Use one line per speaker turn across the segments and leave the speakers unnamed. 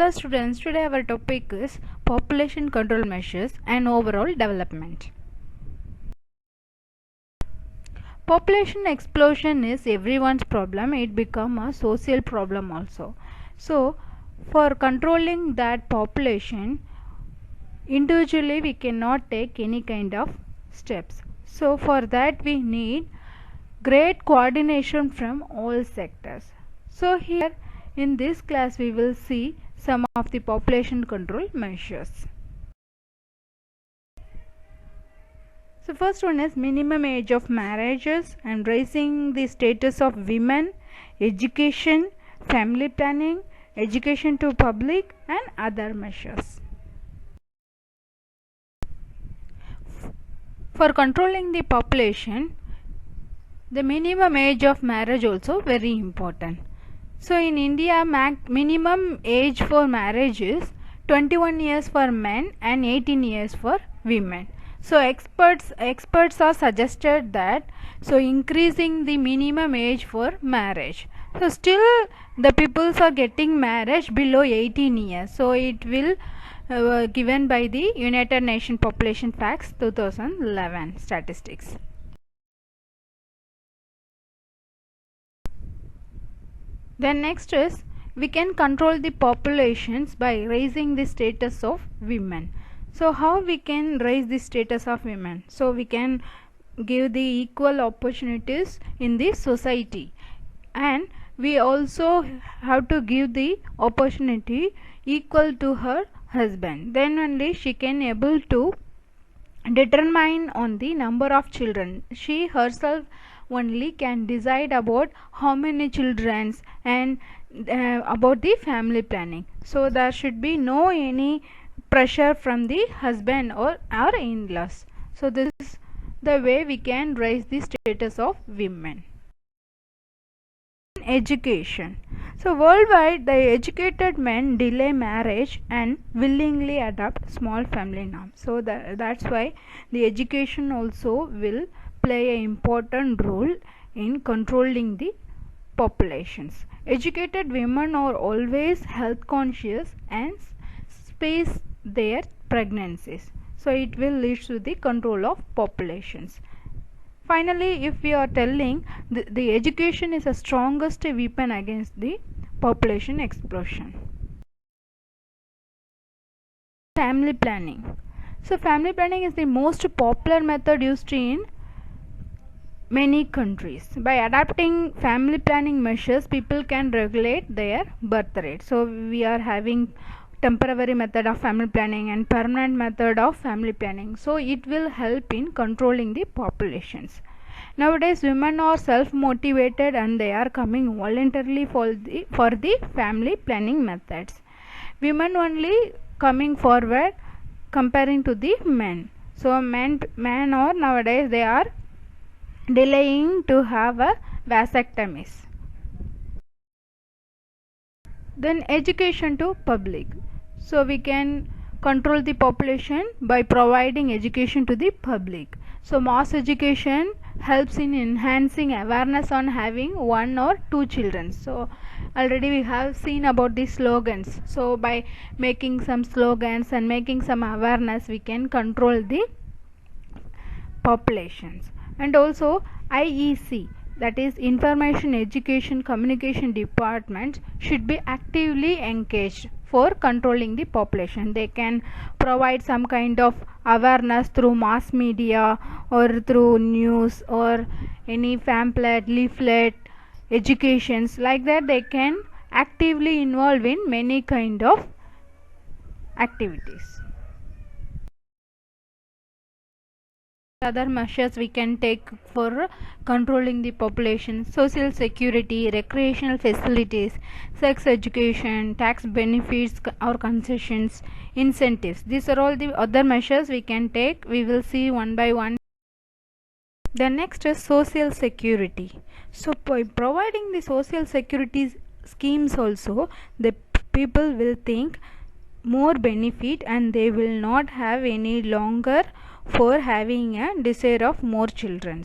Hello students, today our topic is population control measures and overall development. Population explosion is everyone's problem. It become a social problem also. So for controlling that population, individually we cannot take any kind of steps. So for that we need great coordination from all sectors. So here in this class we will see some of the population control measures. So first one is minimum age of marriages and raising the status of women, education, family planning, education to public and other measures. For controlling the population, the minimum age of marriage also very important. So in India, minimum age for marriage is 21 years for men and 18 years for women. So experts are suggested that increasing the minimum age for marriage. So still the peoples are getting marriage below 18 years. So it will given by the United Nations Population Facts 2011 statistics. Then next is we can control the populations by raising the status of women. So how we can raise the status of women? So we can give the equal opportunities in the society, and we also have to give the opportunity equal to her husband. Then only she can able to determine on the number of children. She herself only can decide about how many children and about the family planning. So there should be no any pressure from the husband or our in-laws. So this is the way we can raise the status of women. Education. So worldwide, the educated men delay marriage and willingly adopt small family norms. So that's why the education also will play an important role in controlling the populations. Educated women are always health conscious and space their pregnancies. So it will lead to the control of populations. Finally, if we are telling the education is the strongest weapon against the population explosion. Family planning. So family planning is the most popular method used in many countries. By adapting family planning measures, people can regulate their birth rate. So we are having temporary method of family planning and permanent method of family planning. So it will help in controlling the populations. Nowadays women are self motivated and they are coming voluntarily for the family planning methods. Women only coming forward comparing to the men. So men are nowadays they are delaying to have a vasectomies. Then education to public. So we can control the population by providing education to the public. So mass education helps in enhancing awareness on having one or two children. So already we have seen about the slogans. So by making some slogans and making some awareness, we can control the populations. And also IEC, that is Information Education Communication Department, should be actively engaged for controlling the population. They can provide some kind of awareness through mass media or through news or any pamphlet, leaflet, educations like that. They can actively involve in many kind of activities. Other measures we can take for controlling the population: social security, recreational facilities, sex education, tax benefits or concessions, incentives. These are all the other measures we can take. We will see one by one. The next is social security. So by providing the social security schemes also, the people will think more benefit and they will not have any longer for having a desire of more children.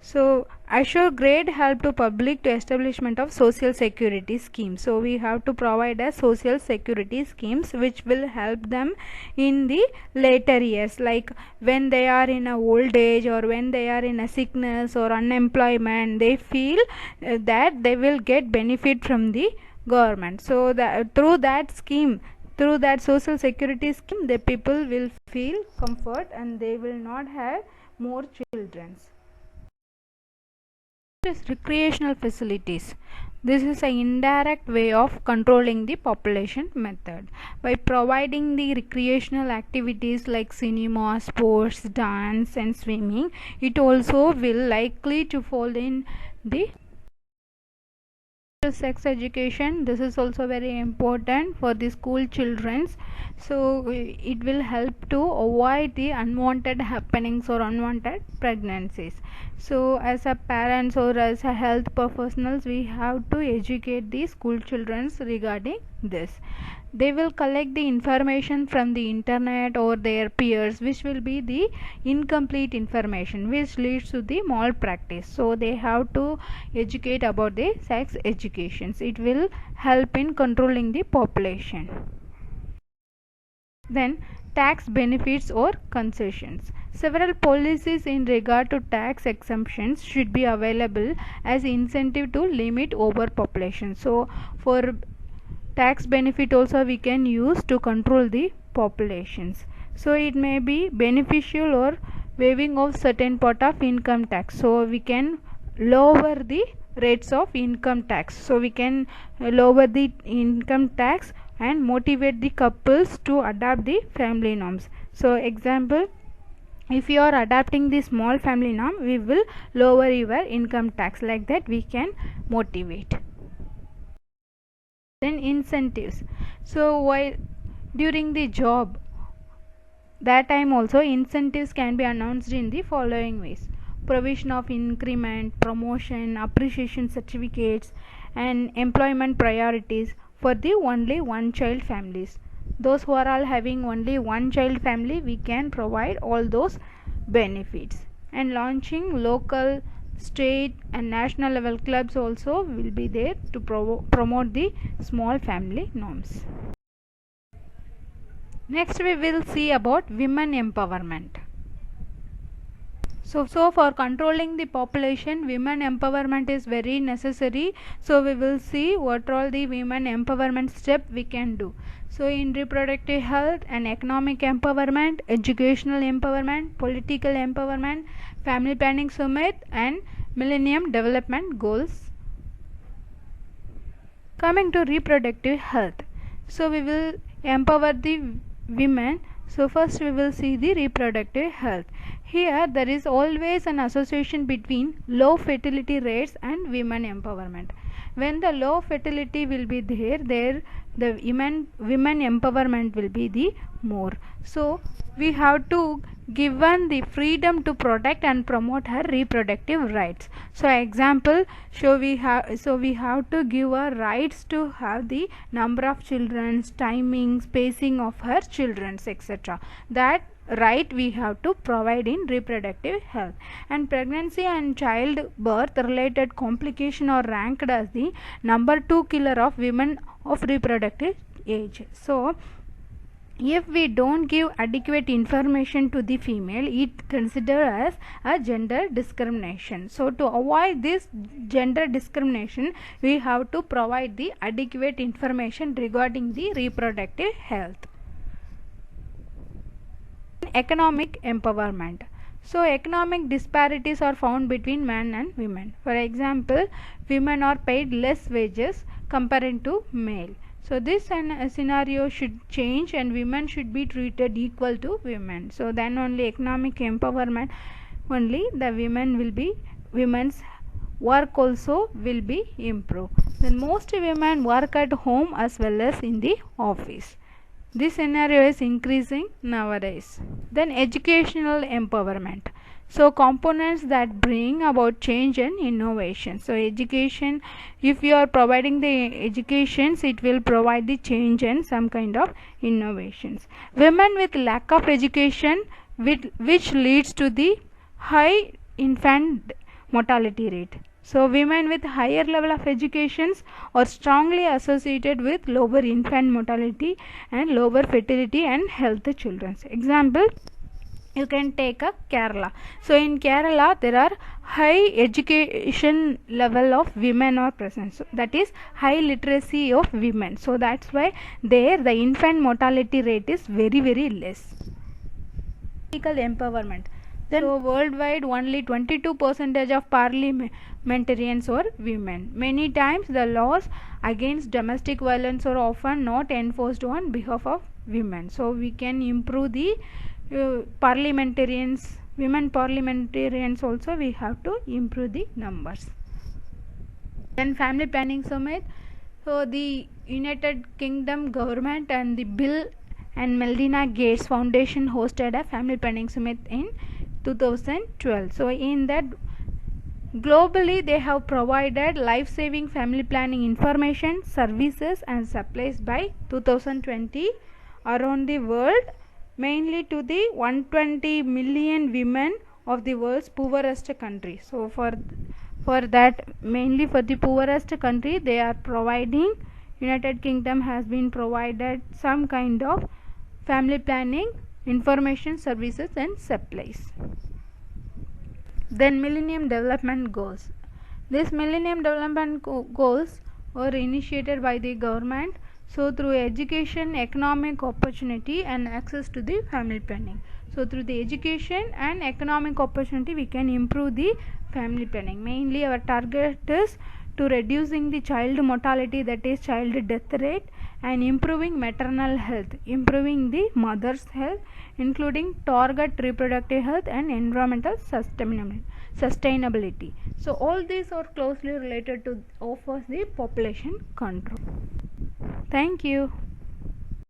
So assure grade help to public to establishment of social security schemes. So we have to provide a social security schemes which will help them in the later years, like when they are in a old age or when they are in a sickness or unemployment, they feel that they will get benefit from the government. So that through that scheme, through that social security scheme, the people will feel comfort and they will not have more children. Recreational facilities. This is an indirect way of controlling the population method. By providing the recreational activities like cinema, sports, dance and swimming, it also will likely to fall in the sex education. This is also very important for the school children's, so it will help to avoid the unwanted happenings or unwanted pregnancies. So as a parents or as a health professionals, we have to educate the school children's regarding this. They will collect the information from the internet or their peers, which will be the incomplete information which leads to the malpractice. So they have to educate about the sex educations. It will help in controlling the population. Then tax benefits or concessions. Several policies in regard to tax exemptions should be available as incentive to limit overpopulation. So for tax benefit also we can use to control the populations. So it may be beneficial or waiving of certain part of income tax. So we can lower the rates of income tax. So we can lower the income tax and motivate the couples to adopt the family norms. So example, if you are adapting the small family norm, we will lower your income tax. Like that we can motivate. Then incentives. So while during the job, that time also incentives can be announced in the following ways: provision of increment, promotion, appreciation certificates and employment priorities for the only one child families. Those who are all having only one child family, we can provide all those benefits. And launching local, state and national level clubs also will be there to promote the small family norms. Next we will see about women empowerment. So for controlling the population, women empowerment is very necessary. So we will see what all the women empowerment step we can do. So in reproductive health and economic empowerment, educational empowerment, political empowerment, family planning summit and millennium development goals. Coming to reproductive health, so we will empower the women. So first we will see the reproductive health. Here there is always an association between low fertility rates and women empowerment. When the low fertility will be there, the women empowerment will be the more. So we have to given the freedom to protect and promote her reproductive rights. So example, so we have to give her rights to have the number of children, timing, spacing of her children, etc. That right we have to provide in reproductive health. And pregnancy and childbirth related complication are ranked as the number 2 killer of women of reproductive age. So if we don't give adequate information to the female, it considered as a gender discrimination. So to avoid this gender discrimination, we have to provide the adequate information regarding the reproductive health. Economic empowerment. So economic disparities are found between men and women. For example, women are paid less wages compared to male. So this scenario should change and women should be treated equal to women. So then only economic empowerment, only the women's work also will be improved. Then most women work at home as well as in the office. This scenario is increasing nowadays. Then educational empowerment. So components that bring about change and innovation. So education, if you are providing the educations, it will provide the change and some kind of innovations. Women with lack of education, which leads to the high infant mortality rate. So women with higher level of educations are strongly associated with lower infant mortality and lower fertility and healthy children. Example, you can take a Kerala. So in Kerala there are high education level of women are present, so that is high literacy of women, so that's why there the infant mortality rate is very less. Political empowerment. So worldwide only 22% of parliamentarians are women. Many times the laws against domestic violence are often not enforced on behalf of women. So we can improve the parliamentarians, women parliamentarians also we have to improve the numbers. Then family planning summit. So the United Kingdom government and the Bill and Melinda Gates Foundation hosted a family planning summit in 2012. So in that globally they have provided life-saving family planning information, services and supplies by 2020 around the world, mainly to the 120 million women of the world's poorest country. So for that, mainly for the poorest country, they are providing, United Kingdom has been provided some kind of family planning information, services and supplies. Then Millennium Development Goals. These Millennium Development Goals were initiated by the government, so through education, economic opportunity and access to the family planning. So through the education and economic opportunity we can improve the family planning. Mainly our target is to reducing the child mortality, that is child death rate, and improving maternal health, improving the mother's health, including target reproductive health and environmental sustainability. So all these are closely related to offers the population control. Thank you.